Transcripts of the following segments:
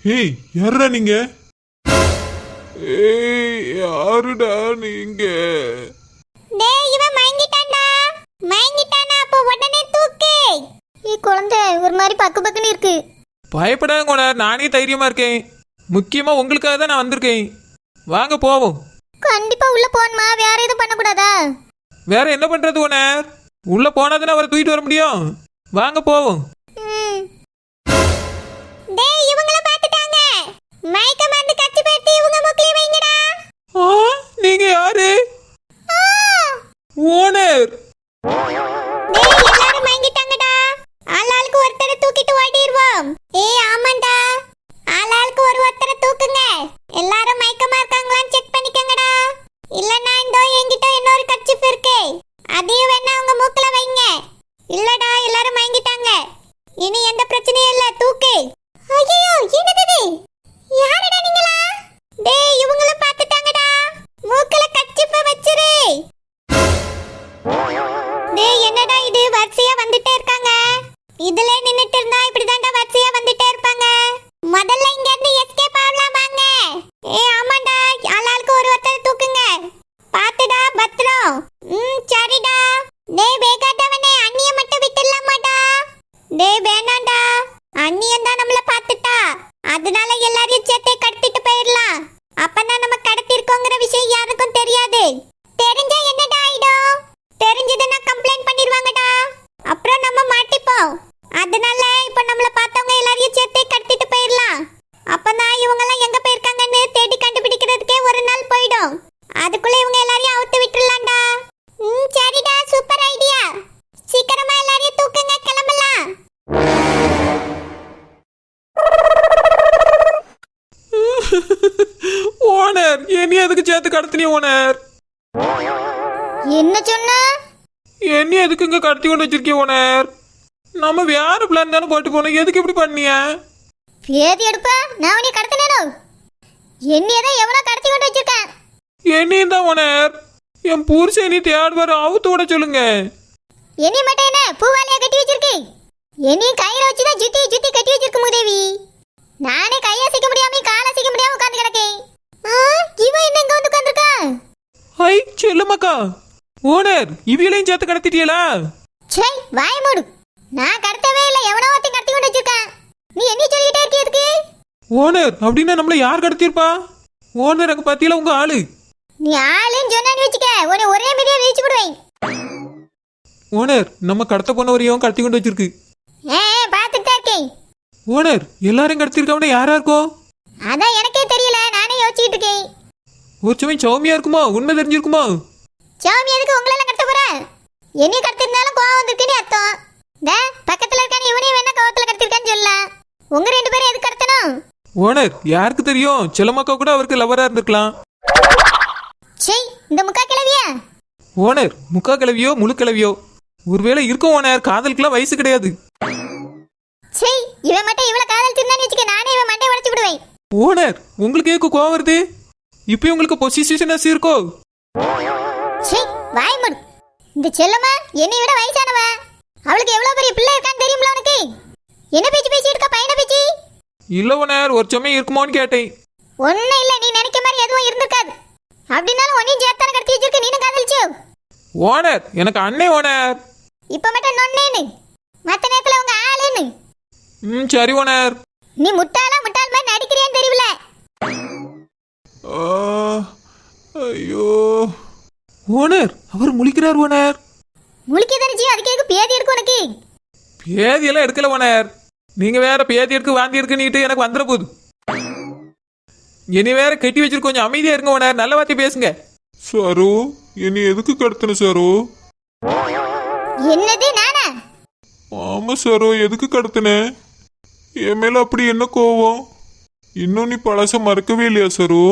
ஏய் யாரா நீங்க? ஏய் யாருடா நீங்க? டேய் இவன் மயங்கிட்டான்டா. மயங்கிட்டானா அப்ப உடனே தூக்கு. குழந்தை ஒரு மாதிரி பக்கு பக்குன்னு இருக்கு. பயப்படாத ஓனர், நானே தைரியமா இருக்கேன். முக்கியமா உங்களுக்காக தான் நான் வந்திருக்கேன். வாங்க போவோம். கண்டிப்பா உள்ள போணுமா? வேற எதுவும் பண்ணக்கூடாதா? வேற என்ன பண்றது ஓனர்? உள்ள போனாதானே அவரை தூக்கிட்டு வர முடியும். வாங்க போவோம். டேய் இவங்கள பாத்துட்டாங்க. மயக்க மருந்து கச்சி பேத்தி இவங்க மூக்கிலே வைங்கடா. நீங்க யாரு? ஓனர். டேய் எல்லாரும் மயங்கிட்டாங்கடா. ஆளாளுக்கு ஒருத்தரை தூக்கிட்டு ஓடிடுவோம். ஏய் ஆமாண்டா, ஆளாளுக்கு ஒருத்தரை தூக்குங்க. எல்லாரும் மயக்கமா இருக்காங்களான்னு செக் பண்ணிக்கங்கடா. இல்லனா இந்தோ என்கிட்ட இன்னொரு கர்ச்சீப் இருக்கு, அதையும் வேணா உங்க மூக்குல வைங்க. இல்லடா எல்லாரும் மயங்கிட்டாங்க, இனி எந்த பிரச்சனையும் இல்ல, தூக்கு. ஐயோ என்னது? யாரடா நீங்களா? டேய் இவங்கள பாத்துட்டாங்கடா. மூக்குல கர்ச்சீப்ப வச்சிரு. டேய் என்னடா இது வரிசையா வந்துட்டே இருக்காங்க. இதுல நின்னுட்டு இருந்தா இப்படிதான்டா வரிசையா வந்துட்டே இருப்பாங்க. முதல்ல இங்க இருந்து எஸ்கேப் ஆகலாம் வாங்க. ஏய் ஆமாடா, ஆளாளுக்கு ஒருத்தர் தூக்குங்க. பாத்துடா பத்ரம். சரிடா. டேய் வேகாதவனே, அண்ணிய மட்டும் விட்டுடலாமாடா? டேய் வேணாண்டா, அண்ணியன் தான் நம்மள பாத்துட்டா, அதனால எல்லாரையும் சேர்த்தே கடத்திட்டு போயிடலாம். அப்பதான் நம்ம கடத்திருக்கோங்கிற விஷயம் யாருக்கும் தெரியாது. தெரிஞ்சா என்னடா ஆயிடும்? தெரிஞ்சதுன்னா கம்ப்ளைண்ட் பண்ணிடுவாங்கடா, அப்புறம் நம்ம மாட்டிப்போம். அதனால இப்ப நம்மள பார்த்தவங்க எல்லாரையும் சேர்த்தே கடத்திட்டு போயிடலாம். அப்பதான் இவங்கெல்லாம் எங்க போயிருக்காங்கன்னு தேடி கண்டுபிடிக்கிறதுக்கே ஒரு நாள் போயிடும். அதுக்குள்ள இவங்க எல்லாரையும் அவுத்து விட்டுறலாம்டா. சரிடா, சூப்பர் ஐடியா. சீக்கிரமா எல்லாரையும் தூக்குங்க, கிளம்பலாம். ஓனர், என்னைய எதுக்கு சேர்த்து கடத்தினீ ஓனர்? என்ன சொன்ன? என்னைய எதுக்கு இங்க கடத்தி கொண்டு வச்சிருக்கீங்க ஓனர்? நம்ம வேற பிளான் தானே போட்டு போனோம், எதுக்கு இப்படி பண்ணிய? பேதி எடுப்ப, நான் உன்னை கடத்தினேனோ? என்னையதான் எவ்வளவு கடத்தி கொண்டு வச்சிருக்கேன். என்னையும் தான் ஓனர். என் புருஷன் இனி தேடுவாரு, அவுத்து விட சொல்லுங்க. என்னை மட்டும் என்ன பூவாலியா கட்டி வச்சிருக்கு? என்னையும் கையில வச்சுதான் சுத்தி சுத்தி கட்டி வச்சிருக்கு மூதேவி. நானே கையை அசைக்க முடியாம காலை அசைக்க முடியாம உட்கார்ந்து கிடக்கேன். இவன் என்ன இங்க வந்து உட்கார்ந்துருக்கா? ஐ செல்லுமாக்கா, ஓனர் இவியலையும் சேர்த்து கடத்திட்டீங்களா? சே வாய மூடு. நான் கடத்தவே இல்லை, எவனோ ஒருத்தன் கடத்தி கொண்டு வச்சிருக்கான். நீ என்ன சொல்லிட்டே இருக்க எதுக்கு? ஓனர் அப்படின்னா நம்மள யார் கடத்திருப்பா? ஓனர் அங்க பாத்தியில உங்க ஆளு. நீ ஆளுன்னு சொன்னான்னு வச்சுக்க, உன்னை ஒரே மீடியா ரீச் விடுவேன். ஓனர் நம்ம கடத்த போனவரையும் கடத்தி கொண்டு வச்சிருக்கு. பார்த்துட்டு தான் இருக்கேன். ஓனர் எல்லாரும் கடத்திருக்கவன யாரா இருக்கும்? அதான் எனக்கே தெரியல, நானே யோசிச்சுட்டு இருக்கேன். ஒரு சமயம் சௌமியா இருக்குமோ? உண்மை தெரிஞ்சிருக்குமோ? சாமி எதுக்கு உங்களெல்லாம் கடத்த போற? என்னையும் கடத்திருந்தாலும் கோவம் வந்திருக்குன்னு அர்த்தம். பக்கத்துல இருக்கான இவனையும் வேணா கோவத்துல கடத்திருக்கான்னு சொல்லலாம். உங்க ரெண்டு பேரும் எதுக்கு கடத்தணும்? ஓனர் யாருக்கு தெரியும், செல்லமாக்கா கூட அவருக்கு லவரா இருந்திருக்கலாம். சரி இந்த முக்கா கிளவியா? ஓனர் முக்கா கிளவியோ முழு கிளவியோ ஒருவேளை இருக்கும் ஓனர், காதலுக்குலாம் வயசு கிடையாது. சரி இவன் மட்டும் இவ்வளவு காதல் திருந்தான்னு வச்சுக்க, நானே இவன் மண்டை உடைச்சு விடுவேன். ஓனர் உங்களுக்கு எதுக்கு கோவம் வருது? இப்போ உங்களுக்கு பொசிஷன் இருக்கோ? சரி வாய் மூடு. இந்த செல்லம்மா என்னை விட வயசானவ, அவளுக்கு எவ்வளவு பெரிய பிள்ளை இருக்கான்னு தெரியும்ல உனக்கு? என்ன பேச்சு பேசிட்டு இருக்கா? பையனை பேச்சு இல்ல ஓனர், ஒரு சமயம் இருக்குமோன்னு கேட்டேன். ஒன்னும் இல்ல, நீ நினைக்க மாதிரி எதுவும் இருந்திருக்காது. அப்படின்னாலும் ஒன்னையும் சேர்த்தான கடத்தி வச்சிருக்க, நீனும் காதலிச்சு. ஓனர் எனக்கு அண்ணே ஓனர். இப்ப மட்டும் நொன்னேன்னு, மத்த நேரத்துல உங்க ஆளுன்னு. சரி ஓனர். நீ முட்டாளா முட்டாள் மாதிரி நடிக்கிறியான்னு தெரியல. ஐயோ ஓனர் அவர் முழிக்கிறார் ஓனர். முழிக்க தெரிஞ்சு அதுக்கு எதுக்கு பேதி எடுக்கும் உனக்கு? பேதியெல்லாம் எடுக்கல ஓனர், நீங்க வேற பேதி எடுக்க வாந்தி எடுக்குன்னுட்டு எனக்கு வந்துட போகுது. இனி வேற கட்டி வச்சிருக்க, கொஞ்சம் அமைதியா இருங்க ஓனர், நல்ல வார்த்தை பேசுங்க. சரோ, என்னை எதுக்கு கடத்தின சரோ? என்னது நானா? ஆமா சரோ, எதுக்கு கடத்தின? என் மேல அப்படி என்ன கோவம்? இன்னும் நீ பழச மறக்கவே இல்லையா சரோ?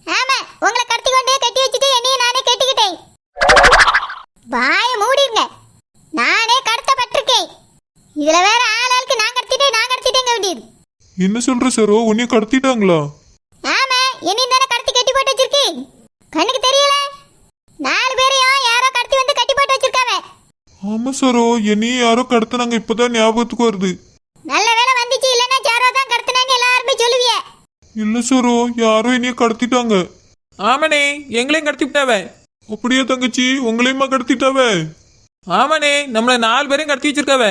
ஆமா, உங்களை கடத்தி கொண்டே கட்டி வச்சுட்டு என்னையும் நானே கட்டிக்கிட்டேன். வாய மூடிருங்க, நானே கடத்தப்பட்டிருக்கேன். இதுல வேற ஆளாளுக்கு நான் கடத்திட்டேங்க வேண்டியது. என்ன சொல்ற சரோ, உன்னைய கடத்திட்டாங்களா? ஆமா, என்னையும் தானே கடத்தி கட்டி போட்டு வச்சிருக்கு. கண்ணுக்கு தெரியல? 4 பேரையும் யாரோ கடத்தி வந்து கட்டி போட்டு வச்சிருக்காங்க. ஆமா சரோ, என்னையும் யாரோ கடத்தினாங்க, இப்பதான் ஞாபகத்துக்கு வருது. நல்ல வேலை வந்துச்சு, இல்லைன்னா யாரோ தான் கடத்தினாங்க எல்லாருமே சொல்லுவீங்க. இல்ல சரோ, யாரோ என்னைய கடத்திட்டாங்க. ஆமாண்ணே, எங்களையும் கடத்தி விட்டாவ. அப்படியே தங்கச்சி, உங்களையுமா கடத்திட்டாவ? ஆமாண்ணே, நம்மளை 4 பேரையும் கடத்தி வச்சிருக்காவ.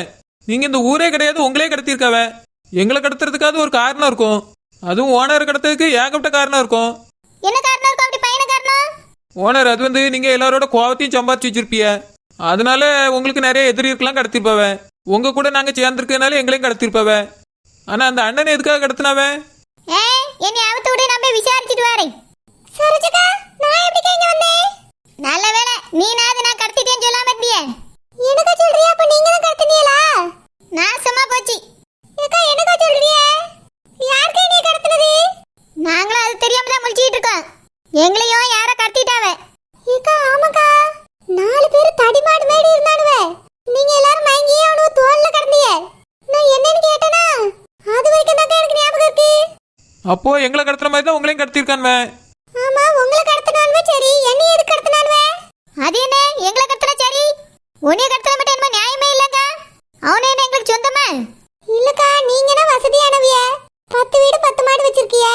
நீங்க இந்த ஊரே கிடையாது, உங்களே கடத்திருக்காவ. எங்களை கடத்துறதுக்காவது ஒரு காரணம் இருக்கும். அதுவும் ஓனர் கடத்துறதுக்கு ஏகப்பட்ட காரணம் இருக்கும். என்ன காரணம் இருக்கும் அப்படி பையன காரணம்? ஓனர் அது வந்து நீங்க எல்லாரோட கோவத்தையும் சம்பாதிச்சு வச்சிருப்பிய. அதனால உங்களுக்கு நிறைய எதிரி இருக்கலாம், கடத்திருப்பாவ. உங்க கூட நாங்க சேர்ந்துருக்கனால எங்களையும் கடத்திருப்பாவ. ஆனா அந்த அண்ணனை எதுக்காக கடத்தினாவ? என்னை அவுத்து விடு, நான் போய் விசாரிச்சுட்டு வரேன். சரோஜக்கா, நான் எப்படி இங்க வந்தேன்? நல்ல வேளை நீனாவது நான் கடத்திட்டேன்னு சொல்லாம இருந்தியே. என்னக்கா சொல்றியா? அப்ப நீங்க தான் கடத்தினீங்களா? நாசமா போச்சு. ஏக்கா என்னக்கா சொல்றியே? யாருக்கு நீ கடத்தினது? நாங்களும் அது தெரியாம தான் முழிச்சிட்டு இருக்கோம். எங்களையும் யார கடத்திட்டாவ? ஏக்கா ஆமாக்கா, 4 பேர் தடிமாடு மேடி இருந்தானுவே. நீங்க எல்லாரும் மயங்கி அவனு தோல்ல கடந்தீங்க. நான் என்னன்னு கேட்டனா அது வரைக்கும் தான் எனக்கு ஞாபகம் இருக்கு. அப்போ எங்களை கடத்துற மாதிரி தான் உங்களையும் கடத்திருக்கானுவ. ஆமா, உங்களை கடத்தினானுவே சரி, என்னைய எதுக்கு கடத்தினானுவே? அது என்ன எங்களை கடத்தினா சரி, உன்னைய கடத்தின மட்டும் என்ன நியாயமே இல்லங்க. அவனே என்ன எங்களுக்கு சொந்தமா? இல்லக்கா, நீங்கன்னா வசதியானவிய. 10 வீடு 10 மாடு வச்சிருக்கிய.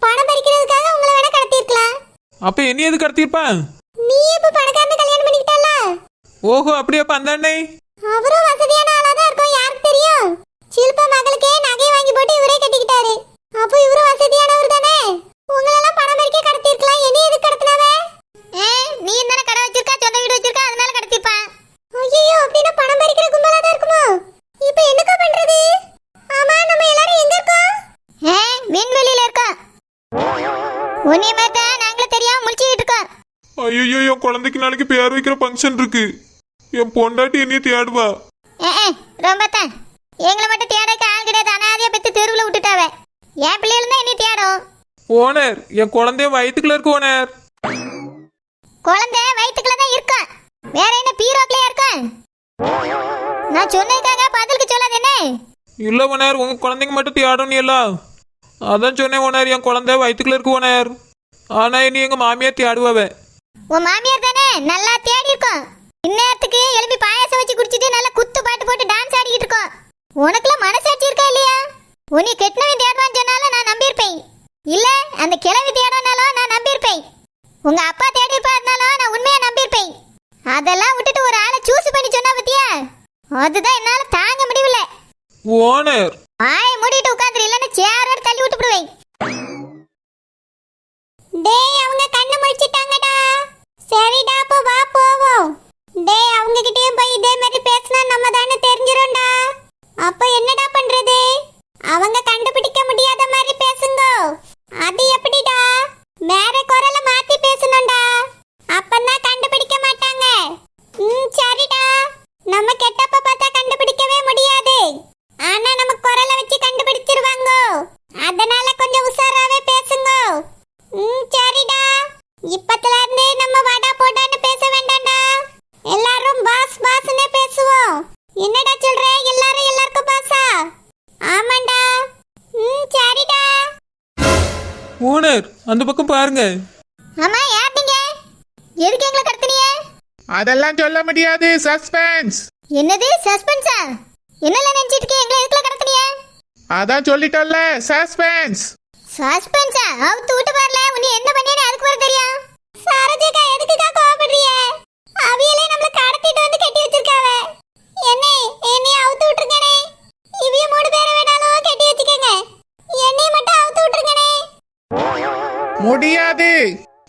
பணம் பறிக்கிறதுக்காக உங்களை வேணா கடத்திருக்கலாம். அப்ப என்ன எது கடத்திருப்பான்? நீ இப்ப பணக்காரனை கல்யாணம் பண்ணிக்கிட்டல. ஓஹோ, அப்படியாப்பா அந்த அண்ணே? அவரும் வசதியான ஆளா தான் இருக்கும், யாருக்கு தெரியும்? சில்பா மகளுக்கே நகை வாங்கி போட்டு இவரே கட்டிக்கிட்டாரு. அப்போ இவரு வசதியானவர் தானே. உங்களெல்லாம் பணம் பறிக்க கடத்திருக்கலாம், என்ன எதுக்கு கடத்தினாவே? நீ என்ன கடை வச்சிருக்கா, சொந்த வீடு வச்சிருக்கா, அதனால கடத்திப்பான். ஐயோ, அப்படின்னா பணம் பறிக்கிற கும்பலா தான் இருக்குமோ? இப்போ என்னக்கா பண்றது? ஆமா, நம்ம எல்லாரும் எங்க இருக்கோம்? விண்வெளியில இருக்கோம். உன்னை மாதிரி நாங்களும் தெரியாம முழிச்சிட்டு இருக்கோம். ஐயோ, என் குழந்தைக்கு நாளைக்கு பேர் வைக்கிற ஃபங்க்ஷன் இருக்கு. என் பொண்டாட்டி என்னைய தேடுவா. ரொம்ப தான். எங்களை மட்டும் தேடக்க ஆள் கிடையாது, அனாதையா பெத்து தெருவுல விட்டுட்டாவ. என் பிள்ளைகளும் தான் என்னை தேடும். ஓனர், என் குழந்தைய வயிற்றுக்குள்ள இருக்கு ஓனர். குழந்தை வயிற்றுக்குள்ள தான் இருக்கும், வேற என்ன பீரோக்லயா இருக்கும்? நான் சொன்னதுக்காக பதிலுக்கு சொல்லாது என்ன? இல்ல ஓனர், உங்க குழந்தைங்க மட்டும் தேடும் நீ எல்லாம். அதான் சொன்னேன் ஓனர், என் குழந்தை வயிற்றுக்குள்ள இருக்கு ஓனர். ஆனா இனி எங்க மாமியார் தேடுவாவ. உன் மாமியார் தானே நல்லா தேடி இருக்கும். இந்நேரத்துக்கு எழுப்பி பாயாசம் வச்சு குடிச்சிட்டு நல்லா குத்து பாட்டு போட்டு டான்ஸ் ஆடிக்கிட்டு இருக்கோம். உனக்குலாம் மனசாட்சி இருக்கா இல்லையா? உன்னை கெட்டினவன் தேடுவான்னு சொன்னாலும் நான் நம்பியிருப்பேன். இல்ல அந்த கிழவி தேடனாலும் நான் நம்பியிருப்பேன். உங்க அப்பா தேடி இருப்பாருனாலும் நான் உண்மையா நம்பியிருப்பேன். அதெல்லாம் விட்டுட்டு ஒரு ஆளை சூஸ் பண்ணி சொன்னா பத்தியா, அதுதான் என்னால தாங்க முடியல. ஓனர், ஆய மூடிட்டு உட்கார்ந்து, இல்லைன்னு சேரோட தள்ளி விட்டு விடுவேன். டேய், அவங்க கண்ணு முழிச்சிட்டாங்கடா. சரிடா, அப்போ வா போவோம். டேய், அவங்க கிட்டயும் போய் இதே மாதிரி பேசினா நம்ம தானே தெரிஞ்சிரும்டா. அப்ப என்னடா பண்றது? அவங்க கண்டுபிடிக்க முடியாத மாதிரி பேசுங்க. அது எப்படிடா? வேற குரலை மாத்தி பேசணும்டா, அப்பதான் கண்டுபிடிக்க மாட்டாங்க. சரிடா. நம்ம கெட்டப்ப பார்த்தா கண்டுபிடிக்கவே முடியாது, ஆனா நம்ம குரலை வச்சு கண்டுபிடிச்சிருவாங்க. அதனால கொஞ்சம் உஷாராவே பேசுங்க. சரிடா. இப்பத்துல இருந்து நம்ம வாடா போடான்னு பேச வேண்டாம்டா. எல்லாரும் பாஸ் பாஸ்னே பேசுவோம். என்னடா சொல்ற? எல்லாரும் எல்லாருக்கும் பாஸா? ஆமாண்டா. சரிடா. ஓனர் அந்த பக்கம் பாருங்க. ஆமா, யார் நீங்க? எதுக்கு எங்களை கடத்துனீங்க? அதெல்லாம் சொல்ல முடியாது, சஸ்பென்ஸ். என்னது சஸ்பென்ஸா? என்னல நினைச்சிட்டு இருக்கீங்க? எங்களை எதுக்குல கடத்துனீங்க? அதான் சொல்லிட்டோம்ல, சஸ்பென்ஸ். சஸ்பென்ஸா? அவுத்து விட்டு பாருல, உன்னை என்ன பண்ணியேன்னு அதுக்கு வர தெரியும். சரோஜக்கா, எதுக்குக்கா கோவப்படுறீங்க? அவியலே நம்மள கடத்திட்டு வந்து கட்டி வச்சிருக்காவ. என்னைய அவுத்து விட்டுருங்கனே. இவிய 3 பேரை வேணாலும் கட்டி வச்சுக்கங்க, என்னைய மட்டும் அவுத்து விட்டுருங்கனே. முடியாது.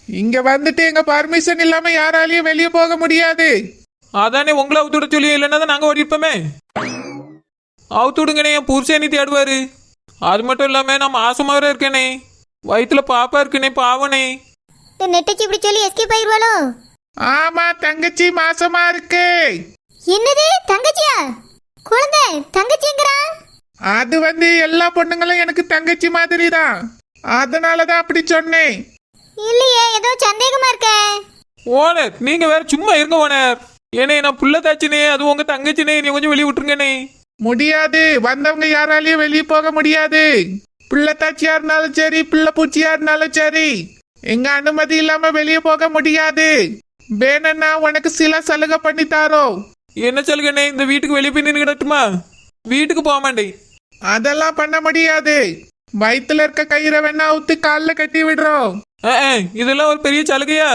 இங்க வந்துட்டு எங்க பர்மிஷன் இல்லாம யாராலையும் வெளியே போக முடியாது. அதானே உங்களை அவுத்து விட சொல்லி, இல்லைன்னா தான் நாங்க ஓடிப்போமே. அவுத்து விடுங்கண்ணே, என் புருஷன் நீ தேடுவாரு. அது மட்டும் இல்லாம நான் மாசமா வேற இருக்கேனே, வயிற்றுல பாப்பா இருக்குனே, பாவனே. நெட்டச்சி இப்படி சொல்லி எஸ்கேப் ஆயிடுவாளோ? ஆமா, தங்கச்சி மாசமா இருக்கு. என்னது தங்கச்சியா? குழந்தை தங்கச்சிங்கறா? அது வந்து எல்லா பொண்ணுங்களும் எனக்கு தங்கச்சி மாதிரி தான், அதனாலதான் அப்படி சொன்னேன். இல்லையே, ஏதோ சந்தேகமா இருக்க. ஓனர் நீங்க வேற சும்மா இருங்க ஓனர். ஏனே நான் புள்ள தாச்சினே, அது உங்க தங்கச்சினே, நீ கொஞ்சம் வெளியே விட்டுருங்கண்ணே. முடியாது, வந்தவங்க யாராலையும் வெளியே போக முடியாது. பிள்ளைத்தாச்சியா இருந்தாலும் சரி, பிள்ளை பூச்சியா இருந்தாலும் சரி, எங்க அனுமதி இல்லாம வெளியே போக முடியாது. வேணும்னா உனக்கு சில சலுகை பண்ணி தாரோம். என்ன சொல்லுங்கண்ணே, இந்த வீட்டுக்கு வெளியே போய் நின்று கிடட்டுமா? வீட்டுக்கு போக மாட்டேன். அதெல்லாம் பண்ண முடியாது. வயித்துல இருக்க கயிறை வேணா அவுத்து கால்ல கட்டி விடுறோம். இதெல்லாம் ஒரு பெரிய சலுகையா?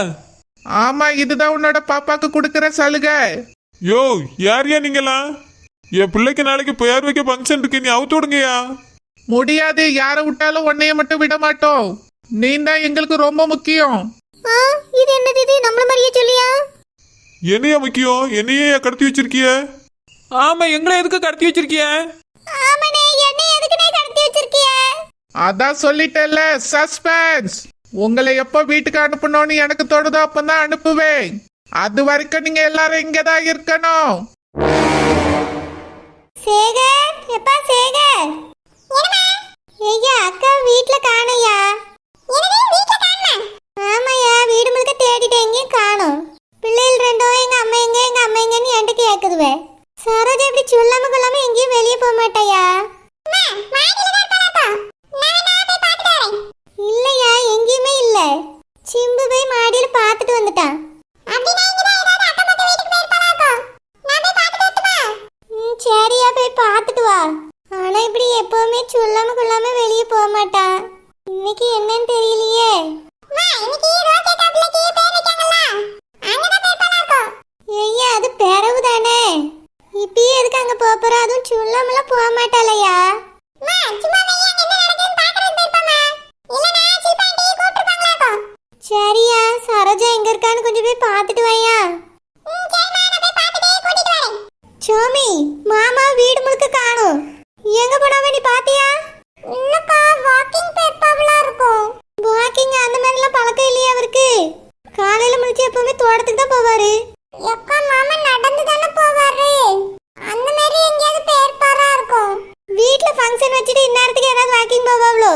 ஆமா, இதுதான் உன்னோட பாப்பாக்கு கொடுக்கற சலுகை. யோ யாரையா நீங்களாம்? என் பிள்ளைக்கு நாளைக்கு பெயர் வைக்க ஃபங்க்ஷன் இருக்கு, நீ அவுத்து விடுங்கயா. முடியாது, யாரை விட்டாலும் உன்னைய மட்டும் விட மாட்டோம். நீ தான் எங்களுக்கு ரொம்ப முக்கியம். இது என்னது? இது நம்மள மாதிரியே சொல்லியா? என்னையா முக்கியம்? என்னையே கடத்தி வச்சிருக்கிய? ஆமா, எங்களை எதுக்கு கடத்தி வச்சிருக்கிய? ஆமாண்ணே, என்ன எதுக்குனே கடத்தி வச்சிருக்கிய? அதான் சொல்லிட்டேல்ல, சஸ்பென்ஸ். உங்களை எப்போ வீட்டுக்கு அனுப்பணும்னு எனக்கு தோணுதோ அப்பதான் அனுப்புவேன். அது வரைக்கும் நீங்க எல்லாரும் இங்கதான் இருக்கணும். சேகர், எப்பா சேகர். ஐயா, அக்கா வீட்ல காணோயா? ஆமாயா, வீடு முழுக்க தேடிட்டேன், எங்கேயும் காணோம். பிள்ளைகள் ரெண்டும் எங்க அம்மா எங்கன்னு என்கிட்ட கேக்குதுவே. சரோஜா இப்படி சொல்லாம கொள்ளாம எங்கேயும் வெளியே போக மாட்டாயா? இல்லையா, எங்கேயுமே இல்ல. சிம்பு போய் மாடியில பாத்துட்டு வந்துட்டான். சரியா, போய் பாத்துட்டு வா. ஆனா இப்படி எப்பவுமே சொல்லாம கொள்ளாம வெளியே போக மாட்டான். இன்னைக்கு என்னன்னு தெரியலையே. ஐயா, அது பிறவு தானே. இப்பயே எதுக்கு அங்க போறோம்? அதுவும் சொல்லாமலாம் போக மாட்டாளையா? சரியா, சரோஜா எங்க இருக்கான்னு கொஞ்சம் போய் பாத்துட்டு வாயா. சோமி, மாமா வீடு முழுக்க காணோம். எங்க போனாவே நீ பாத்தியா? இல்லக்கா, வாக்கிங் போயிருப்பாவளா இருக்கும். வாக்கிங் அந்த மாதிரிலாம் பழக்கம் இல்லையா அவருக்கு? காலையில முழிச்சு எப்பவுமே தோட்டத்துக்கு தான் போவாரு. எக்கா, மாமா நடந்து தானே போவாரு. அந்த மாதிரி எங்கேயாவது போயிருப்பாரா இருக்கும். வீட்ல ஃபங்க்ஷன் வச்சுட்டு இந்நேரத்துக்கு ஏதாவது வாக்கிங் போவாவளோ?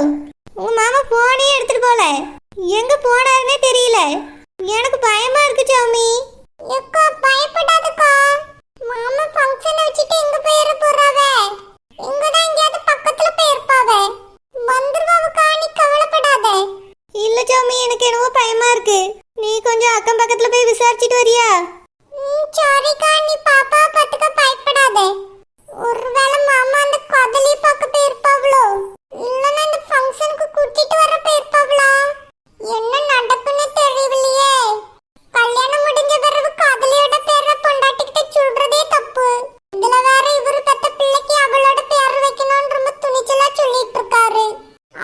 உங்க மாமா போனே எடுத்துட்டு போல. எங்க போனாருன்னே தெரியல. எனக்கு பயமா இருக்கு சோமி. எக்கா, பயப்படாதக்கா. மாமா ஃபங்க்ஷன் வச்சிட்டு எங்க போயிர போறாவே? எங்க தான் எங்கயாவது பக்கத்துல போயிருப்பாவே. வந்துருவாவுக்கா, நீ கவலைப்படாத. இல்ல சோமி, எனக்கு என்னவோ பயமா இருக்கு. நீ கொஞ்சம் அக்கம் பக்கத்துல போய் விசாரிச்சிட்டு வரியா? சரிக்கா, நீ பாப்பா பாத்துக்க, பயப்படாத. ஒருவேளை மாமா அந்த கதலி பார்க்க போயிருப்பாவளோ? இல்லன்னா இந்த ஃபங்க்ஷனுக்கு கூட்டிட்டு வர போயிருப்பாவளா? என்ன நடக்குன்னு தெரியலையே. கல்யாணம் முடிஞ்ச பிறகு கதலியோட பேரை பொண்டாட்டிக்கிட்ட சொல்றதே தப்பு. இதுல வேற இவரு பெத்த பிள்ளைக்கு அவளோட பேர் வைக்கணும்னு ரொம்ப துணிச்சலா சொல்லிட்டு இருக்காரு.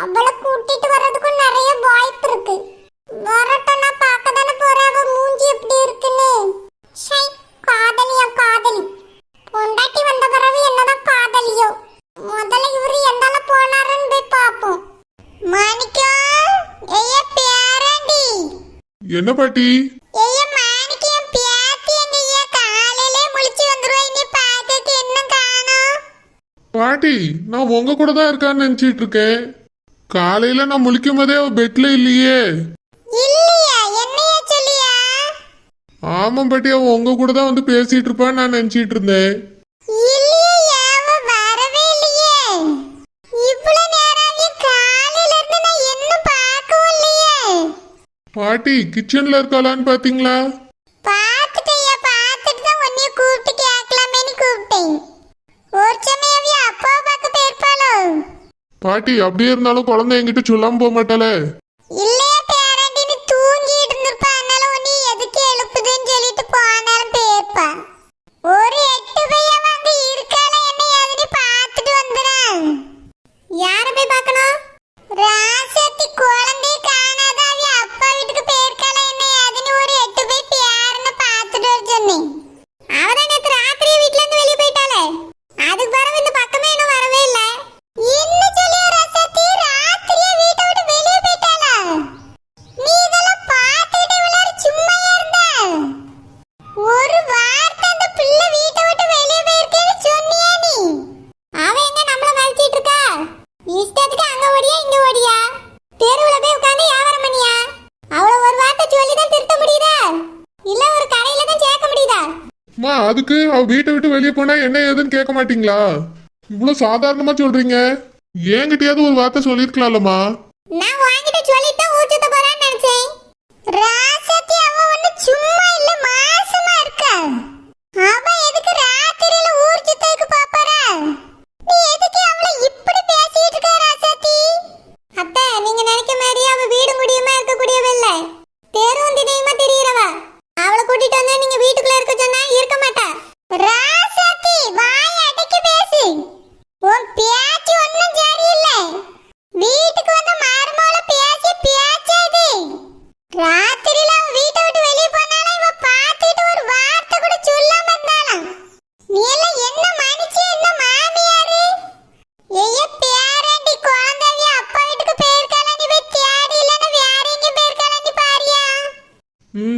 அவளை கூட்டிட்டு வர்றதுக்கும் நிறைய வாய்ப்பு இருக்கு. வரட்டும், நான் பார்க்க தானே போறேன் அவ மூஞ்சி எப்படி இருக்குன்னு. காதலியா காதலி? பொண்டாட்டி வந்த பிறகு என்னதான் காதலியோ? முதல்ல இவரு எந்தால போனாருன்னு போய் பாப்போம். மாணிக்கம், ஏய பேரண்டி. என்ன பாட்டி? ஏய மாணிக்கம், பேத்தி எங்கயா? காலையிலே முழிச்சு வந்துருவா, இனி பாத்துட்டு என்ன காணோம்? பாட்டி, நான் உங்க கூட தான் இருக்கான்னு நினைச்சிட்டு இருக்கேன். காலையில நான் முழிக்கும் போதே அவ பெட்ல இல்லையே. இல்லையா, என்னையா சொல்லியா? ஆமா பாட்டி, அவ உங்க கூட தான் வந்து பேசிட்டு இருப்பான்னு நான் நினைச்சிட்டு இருந்தேன். இல்லையா, அவ வரவே இல்லையே. இவ்வளவு நேரம் காலையில இருந்து நான் என்ன பார்க்கவும் இல்லையே. பாட்டி, கிச்சன்ல இருக்காளான்னு பாத்தீங்களா? பார்த்துட்டேயா, பார்த்துட்டு தான் உன்னைய கூப்பிட்டு கேட்கலாமேன்னு கூப்பிட்டேன். ஒரு சமயம் அப்பா பார்க்க போயிருப்பாளோ? பாட்டி, அப்படியே இருந்தாலும் குழந்தை என்கிட்ட சொல்லாம போக மாட்டாளே. இல்லையா பேரண்டின்னு தூங்கிட்டு இருந்திருப்பா. அதனால உன்னை எதுக்கு எழுப்புதுன்னு சொல்லிட்டு போனாலும் போயிருப்பா. ஒரு 8 பையன் வந்து இருக்காள என்ன ஏதுன்னு பார்த்துட்டு வந்துடுறேன். யாரை போய் பார்க்கணும்? ராசத்தி குழந்தைய காணாத அவ அப்பா வீட்டுக்கு போயிருக்காள என்ன ஏதுன்னு ஒரு 8 போய் பேரனை பார்த்துட்டு வர சொன்னேன். அவதான் நேற்று ராத்திரியே வீட்டுல இருந்து வெளியே போயிட்டாளே. அதுக்கு பிறகு இந்த பக்கமே இன்னும் வரவே இல்லை. என்ன சொல்லிய ராசத்தி? ராத்திரியே வீட்டை விட்டு வெளியே போயிட்டாளா? நீ இதெல்லாம் பார்த்துட்டு இவ்வளவு சும்மா இருந்த? ஒரு வார்த்தை அந்த பிள்ளை வீட்டை விட்டு வெளியே போயிருக்கேன்னு சொன்னியா நீ? அவ எங்க நம்மள மறைச்சிட்டு இருக்கா? இஷ்டத்துக்கு அங்க ஓடியா இங்க ஓடியா? தெருவுல போய் உட்கார்ந்து வியாபாரம் பண்ணியா? அவளை ஒரு வார்த்தை சொல்லி தான் திருத்த முடியுதா? இல்ல ஒரு கடையில தான் சேர்க்க முடியுதா? அம்மா, அதுக்கு அவ வீட்டை விட்டு வெளியே போனா என்ன ஏதுன்னு கேட்க மாட்டீங்களா? இவ்வளவு சாதாரணமா சொல்றீங்க. என்கிட்டயாவது ஒரு வார்த்தை சொல்லிருக்கலாம்லம்மா. நான் வாங்கிட்டு சொல்லிட்டு தான் ஊர் சுத்த போறான்னு நினைச்சேன். ராசத்தி அவ ஒண்ணு சும்மா இல்ல, மாசமா இருக்கா. அவ எதுக்கு ராத்திரியில ஊர் சுத்தக்கு பாப்பாரா? நீ எதுக்கு அவளை இப்படி பேசிட்டு இருக்க ராசத்தி?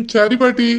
சரி பாட்டி